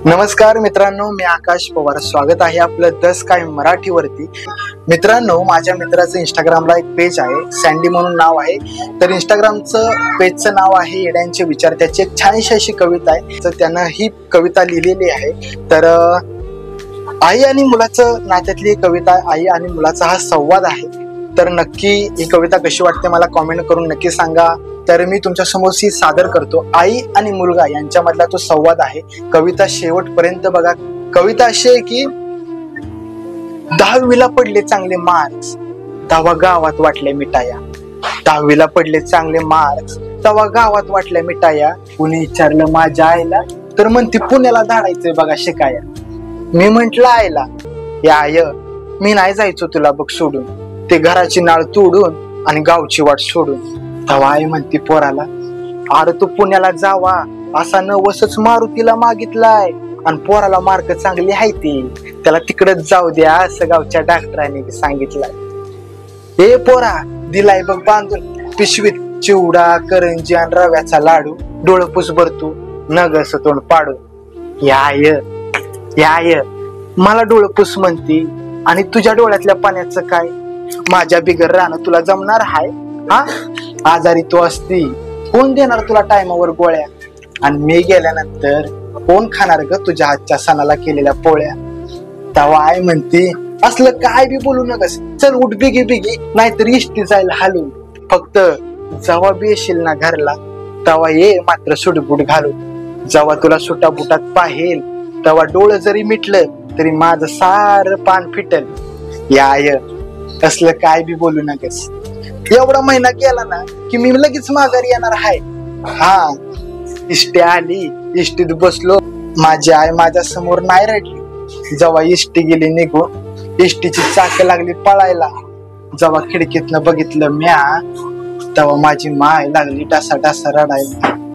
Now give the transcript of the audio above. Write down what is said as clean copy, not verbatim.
नमस्कार मित्रांनो, मी आकाश पवार. स्वागत आहे आपलं द स्काय मराठीवरती. मित्रांनो, माझ्या मित्राचं इंस्टाग्रामला एक पेज आहे, सँडी म्हणून नाव आहे. तर इंस्टाग्रामचं पेजचं नाव आहे येड्यांचे विचार. त्याची एक छानशी अशी कविता आहे, तर त्यानं ही कविता लिहिलेली आहे. तर आई आणि मुलाचं नात्यातली कविता आहे. आई आणि मुलाचा हा संवाद आहे. तर नक्की ही कविता कशी वाटते मला कॉमेंट करून नक्की सांगा. तर मी तुमच्या समोर ती सादर करतो. आई आणि मुलगा यांच्यामधला तो संवाद आहे. कविता शेवटपर्यंत बघा. कविता अशी आहे की 10वीला पडले चांगले मार्क्स, तेव्हा गावात वाटल्या मिठाया. 10वीला पडले चांगले मार्क्स, तेव्हा गावात वाटल्या मिठाया. कुणी विचारलं माझ्या आईला, तर म्हणते पुण्याला धाडायचंय बघा शिकाया. मी म्हंटल आईला, या आय मी नाही जायचो तुला बघ सोडून, ते घराची नाळ तोडून आणि गावची वाट सोडून. तेव्हा आई म्हणते पोराला, अरे तू पुण्याला जावा असा नवसच मारुतीला मागितलाय, आणि पोराला मार्क चांगली आहे ती, त्याला तिकडच जाऊ द्या असं गावच्या डॉक्टरांनी सांगितलंय. ए पोरा, दिलाय बघ बांधून पिशवीत चिवडा करंजी आणि रव्याचा लाडू, डोळपूस भरतो नगस तोंड पाडू. याय मला डोळपूस म्हणती, आणि तुझ्या डोळ्यातल्या पाण्याचं काय? माझ्या बिगर राहणं तुला जमणार हाय? हा, आजारी तू असती कोण देणार तुला टायमावर गोळ्या? आणि मी गेल्यानंतर कोण खाणार ग तुझ्या हातच्या सणाला केलेल्या पोळ्या? तेव्हा आई म्हणती, असलं काय बी बोलू नकस, चल उठ बिगी बिगी, नाहीतर इष्टी जाईल हालून. फक्त जेव्हा बी येशील ना घरला, तेव्हा ये मात्र सुटबुट घालून. जेव्हा तुला सुटा बुटात पाहेल, तेव्हा डोळं जरी मिटलं तरी माझं सार पान फिटल. याय असलं काय बी बोलू नकस. एवढा महिना गेला ना की मी लगेच माघारी येणार आहे. हा, इष्टी आली, इष्टीत बसलो, माझी आई माझ्या समोर नाही रडली. जेव्हा इष्टी गेली निघून, इष्टीची चाक लागली पळायला. जेव्हा खिडकीतनं बघितलं म्या, तेव्हा माझी माय लागली डासा डासा रडायला.